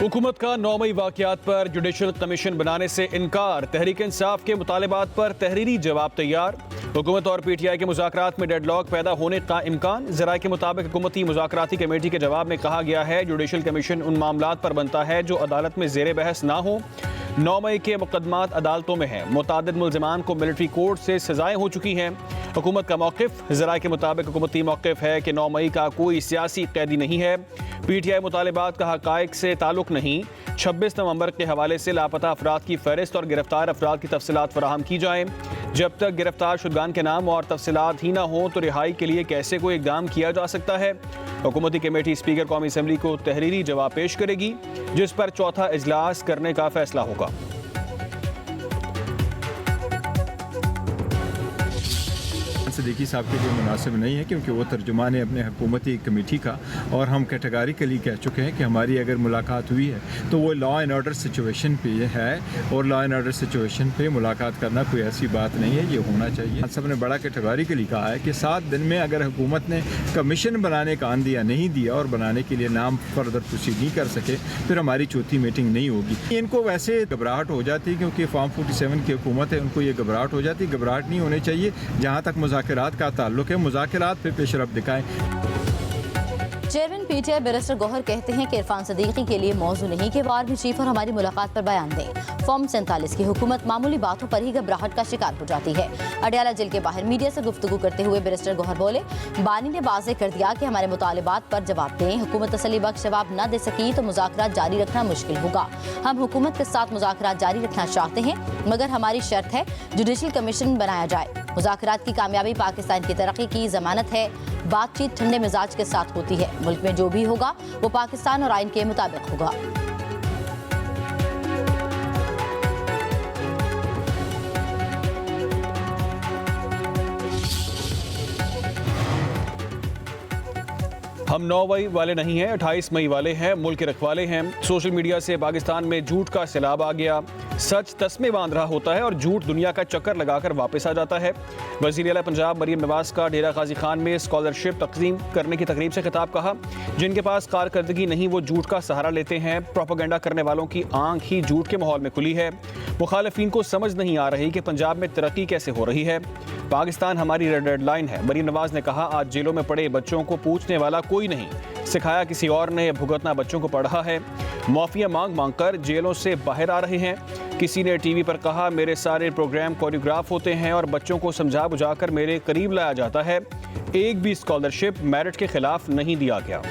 हुकूमत का 9 मई वाक़यात पर जुडिशल कमीशन बनाने से इनकार। तहरीक इंसाफ के मुतालबात पर तहरीरी जवाब तैयार। हुकूमत और PTI के मुज़ाकरात में डेडलॉक पैदा होने का इम्कान। ज़राए के मुताबिक हुकूमती मुज़ाकराती कमेटी के जवाब में कहा गया है जुडिशल कमीशन उन मामलात पर बनता है जो अदालत में ज़ेर बहस ना हो। 9 मई के मुकदमात अदालतों में हैं। मुतादिद मुल्ज़िमान को मिलिट्री कोर्ट से सजाएं हो चुकी हैं। हुकूमत का मौक़िफ़। ज़राए के मुताबिक हुकूमती मौक़िफ़ है कि 9 मई का कोई सियासी कैदी नहीं है। PTI मुतालिबात का हक़ाइक़ से ताल्लुक़ नहीं। 26 नवंबर के हवाले से लापता अफराद की फ़हरिस्त और गिरफ्तार अफराद की तफसीलात फराहम की जाएँ। जब तक गिरफ्तार शुदगान के नाम और तफसीलात ही ना हो तो रिहाई के लिए कैसे कोई इक़दाम किया जा सकता है। हुकूमती कमेटी स्पीकर कौमी असम्बली को तहरीरी जवाब पेश करेगी, जिस पर चौथा इजलास करने का फैसला होगा। सिद्दीकी साहब के लिए मुनासिब नहीं है, क्योंकि वो तर्जुमान है अपने हुकूमती कमेटी का, और हम कैटेगरिकली कह चुके हैं कि हमारी अगर मुलाकात हुई है तो वो लॉ एंड ऑर्डर सिचुएशन पे है, और लॉ एंड ऑर्डर सिचुएशन पे मुलाकात करना कोई ऐसी बात नहीं है, ये होना चाहिए। सब ने बड़ा कैटेगरिकली कहा है कि 7 दिन में अगर हुकूमत ने कमीशन बनाने का आंदिया नहीं दिया और बनाने के लिए नाम फर्दर प्रोसीड नहीं कर सके, फिर हमारी चौथी मीटिंग नहीं होगी। इनको वैसे घबराहट हो जाती है, क्योंकि फॉर्म 47 की हुकूमत है, उनको ये घबराहट हो जाती है। घबराहट नहीं होनी चाहिए। जहाँ तक मुज़ाकरात का ताल्लुक है, मुज़ाकरात पे पेशरफ दिखाएं। चेयरमैन PTI बैरिस्टर गौहर कहते हैं कि इरफान सिद्दीकी के लिए मौजू नहीं कि वो आर्मी चीफ और हमारी मुलाकात पर बयान दें। फॉर्म 47 की हुकूमत मामूली बातों पर ही घबराहट का शिकार हो जाती है। अडयाला जेल के बाहर मीडिया से गुफ्तगू करते हुए बैरिस्टर गौहर बोले, बानी ने वाज़ेह कर दिया कि हमारे मुतालिबात पर जवाब दें। हुकूमत तसल्ली बख्श जवाब न दे सकी तो मुज़ाकरात जारी रखना मुश्किल होगा। हम हुकूमत के साथ मुज़ाकरात जारी रखना चाहते हैं, मगर हमारी शर्त है जुडिशल कमीशन बनाया जाए। मुज़ाकरात की कामयाबी पाकिस्तान की तरक्की की जमानत है। बातचीत ठंडे मिजाज के साथ होती है। मुल्क में जो भी होगा वो पाकिस्तान और आइन के मुताबिक होगा। हम 9 मई वाले नहीं हैं, 28 मई वाले हैं। मुल्क के रखवाले हैं। सोशल मीडिया से पाकिस्तान में झूठ का सैलाब आ गया। सच तस्मे बांध रहा होता है और झूठ दुनिया का चक्कर लगाकर वापस आ जाता है। वज़ीर आला पंजाब मरीम नवाज़ का डेरा गाजी खान में स्कॉलरशिप तकसीम करने की तकरीब से खिताब। कहा, जिनके पास कारकर्दगी नहीं वो झूठ का सहारा लेते हैं। प्रोपेगेंडा करने वालों की आंख ही झूठ के माहौल में खुली है। मुखालिफिन को समझ नहीं आ रही कि पंजाब में तरक्की कैसे हो रही है। पाकिस्तान हमारी रेड लाइन है। मरीम नवाज़ ने कहा, आज जेलों में पड़े बच्चों को पूछने वाला कोई नहीं, सिखाया किसी और ने, भुगतना बच्चों को पढ़ा है। माफिया मांग मांग कर जेलों से बाहर आ रहे हैं। किसी ने टीवी पर कहा, मेरे सारे प्रोग्राम कोरियोग्राफ होते हैं और बच्चों को समझा बुझाकर मेरे करीब लाया जाता है। एक भी स्कॉलरशिप मेरिट के खिलाफ नहीं दिया गया।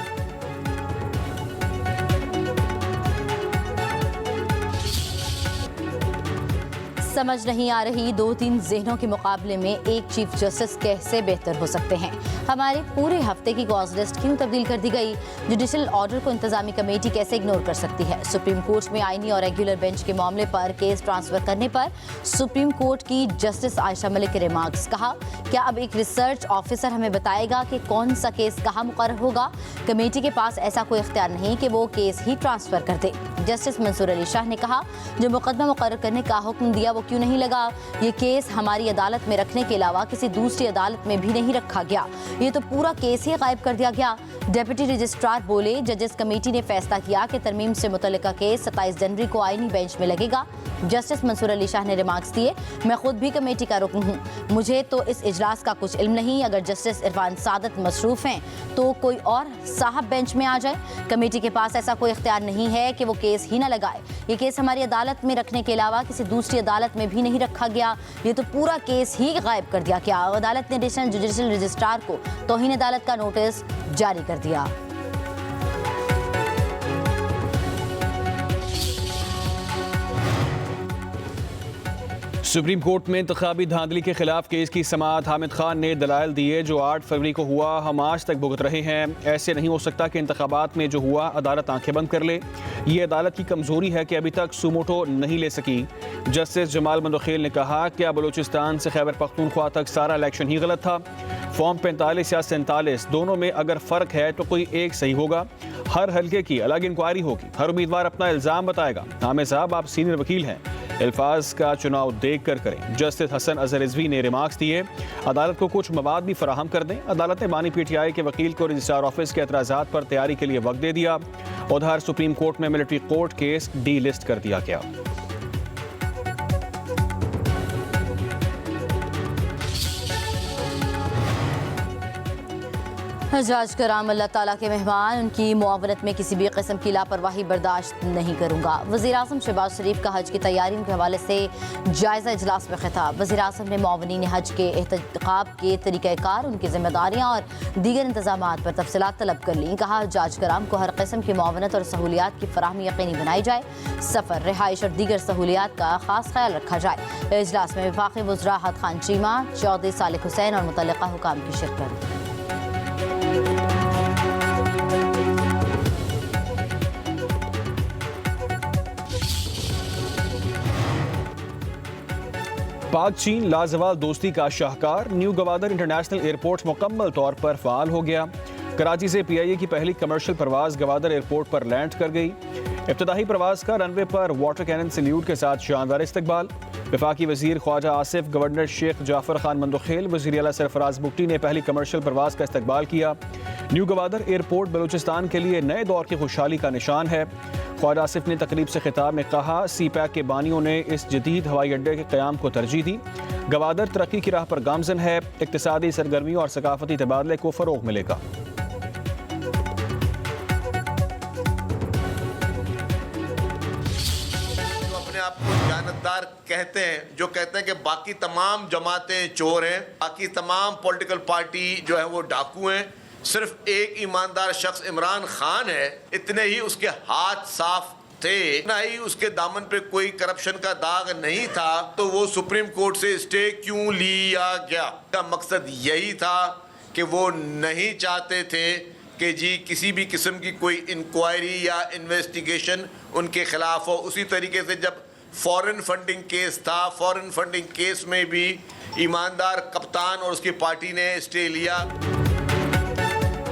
समझ नहीं आ रही 2-3 ज़हनों के मुकाबले में एक चीफ जस्टिस कैसे बेहतर हो सकते हैं। हमारे पूरे हफ्ते की कॉज लिस्ट क्यों तब्दील कर दी गई? जुडिशल ऑर्डर को इंतजामी कमेटी कैसे इग्नोर कर सकती है? सुप्रीम कोर्ट में आईनी और रेगुलर बेंच के मामले पर केस ट्रांसफर करने पर सुप्रीम कोर्ट की जस्टिस आयशा मलिक के रिमार्क्स। कहा, क्या अब एक रिसर्च ऑफिसर हमें बताएगा कि कौन सा केस कहाँ मुकर्रर होगा? कमेटी के पास ऐसा कोई इख्तियार नहीं कि वो केस ही ट्रांसफर कर दे। जस्टिस मंसूर अली शाह ने कहा, जो मुकदमा मुकर्रर करने का हुक्म दिया वो क्यों नहीं लगा? ये केस हमारी अदालत में रखने के अलावा किसी दूसरी अदालत में भी नहीं रखा गया। ये तो पूरा केस ही गायब कर दिया गया। डिप्टी रजिस्ट्रार बोले, जजेस कमेटी ने फैसला किया कि तरमीम से मुतल्लिका केस 27 जनवरी को आईनी बेंच में लगेगा। जस्टिस मंसूर अली शाह ने रिमार्क्स दिए, मैं खुद भी कमेटी का रुकन हूँ, मुझे तो इस इजलास का कुछ इल्म नहीं। अगर जस्टिस इरफान सादत मसरूफ हैं तो कोई और साहब बेंच में आ जाए। कमेटी के पास ऐसा कोई इख्तियार नहीं है कि वो केस ही ना लगाए। ये केस हमारी अदालत में रखने के अलावा किसी दूसरी अदालत में भी नहीं रखा गया। ये तो पूरा केस ही गायब कर दिया गया। अदालत ने एडिशनल जुडिशल रजिस्ट्रार को तौहीन अदालत का नोटिस जारी कर दिया। सुप्रीम कोर्ट में इंतखाबी धांधली के खिलाफ केस की समाअत। हामिद खान ने दलाइल दिए, जो 8 फरवरी को हुआ हम आज तक भुगत रहे हैं। ऐसे नहीं हो सकता कि इंतखाबात में जो हुआ अदालत आंखें बंद कर ले। ये अदालत की कमजोरी है कि अभी तक सुमोटो नहीं ले सकी। जस्टिस जमाल मंदोखेल ने कहा, क्या बलूचिस्तान से खैबर पख्तूनख्वा तक सारा इलेक्शन ही गलत था? फॉर्म 45 या 47 दोनों में अगर फ़र्क है तो कोई एक सही होगा। हर हल्के की अलग इंक्वायरी होगी, हर उम्मीदवार अपना इल्ज़ाम बताएगा। हामिद साहब, आप सीनियर वकील हैं, अल्फाज का चुनाव देख कर करें। जस्टिस हसन अजहर रिजवी ने रिमार्क्स दिए, अदालत को कुछ मवाद भी फराहम कर दें। अदालत ने बानी पीटीआई के वकील को रजिस्ट्रार ऑफिस के एतराज़ात पर तैयारी के लिए वक्त दे दिया। उधर सुप्रीम कोर्ट में military court case D list कर दिया गया। हजाज कराम अल्लाह ताला के मेहमान, उनकी मुआवनत में किसी भी किस्म की लापरवाही बर्दाश्त नहीं करूँगा। वज़ीर आज़म शहबाज शरीफ का हज की तैयारियों के हवाले से जायज़ा इजलास में खिताब। वज़ीर आज़म ने मुआवनीन हज के एहतिकाब के तरीक़ाकार, उनकी जिम्मेदारियाँ और दीगर इंतजामात पर तफसीलात तलब कर लीं। कहा, हजाज कराम को हर किस्म की मुआवनत और सहूलियात की फराहमी यकीनी बनाई जाए। सफ़र, रिहाइश और दीगर सहूलियात का खास ख्याल रखा जाए। इजलास में वफाक़ी वज़रा अहद खान चीमा, चौधरी सालिक हुसैन और मुतल्लिका हुकाम की शिरकत। पाक चीन लाजवाल दोस्ती का शाहकार। न्यू गवादर इंटरनेशनल एयरपोर्ट मुकम्मल तौर पर फ़ाल हो गया। कराची से PIA की पहली कमर्शियल परवाज़ गवादर एयरपोर्ट पर लैंड कर गई। इब्तदाई परवाज़ का रनवे पर वाटर कैनन सल्यूट के साथ शानदार इस्तकबाल। वफाकी वज़ीर ख्वाजा आसिफ, गवर्नर शेख जाफर खान मंदुखेल, वज़ीर आला सरफराज बुगटी ने पहली कमर्शियल परवाज़ का इस्तकबाल किया। न्यू गवादर एयरपोर्ट बलूचिस्तान के लिए नए दौर की खुशहाली का निशान है। ख्वाजा आसिफ ने तकरीब से खिताब में कहा, CPAC के बानियों ने इस जदीद हवाई अड्डे के क़याम को तरजीह दी। गवादर तरक्की की राह पर गामज़न है। इक़्तिसादी सरगर्मियों और सकाफती तबादले को फ़रोग़ मिलेगा। आप को जानतदार कहते हैं, जो कहते हैं कि बाकी तमाम जमातें चोर हैं, बाकी तमाम पॉलिटिकल पार्टी जो है वो डाकू हैं, सिर्फ एक ईमानदार शख्स इमरान खान है, इतने ही उसके हाथ साफ थे, ना ही उसके दामन पे कोई करप्शन का दाग नहीं था, तो वो सुप्रीम कोर्ट से स्टे क्यों लिया गया? का मकसद यही था कि वो नहीं चाहते थे कि जी किसी भी किस्म की कोई इंक्वायरी या इन्वेस्टिगेशन उनके खिलाफ हो। उसी तरीके से जब फॉरेन फंडिंग केस था, फॉरेन फंडिंग केस में भी ईमानदार कप्तान और उसकी पार्टी ने स्टे लिया।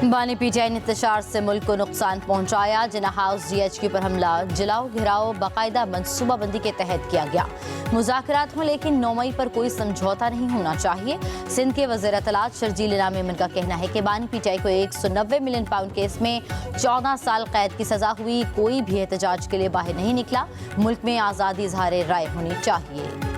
बानी PTI ने इंतशार से मुल्क को नुकसान पहुंचाया। जिना हाउस GHQ पर हमला जलाओ घिराओ बाकायदा मनसूबाबंदी के तहत किया गया। मुज़ाकरात हों लेकिन 9 मई पर कोई समझौता नहीं होना चाहिए। सिंध के वज़ीर इत्तलात शर्जील इनाम मेमन का कहना है कि बानी PTI को 190 मिलियन पाउंड केस में 14 साल कैद की सजा हुई। कोई भी एहतजाज के लिए बाहर नहीं निकला। मुल्क में आज़ादी इज़हार राय होनी चाहिए।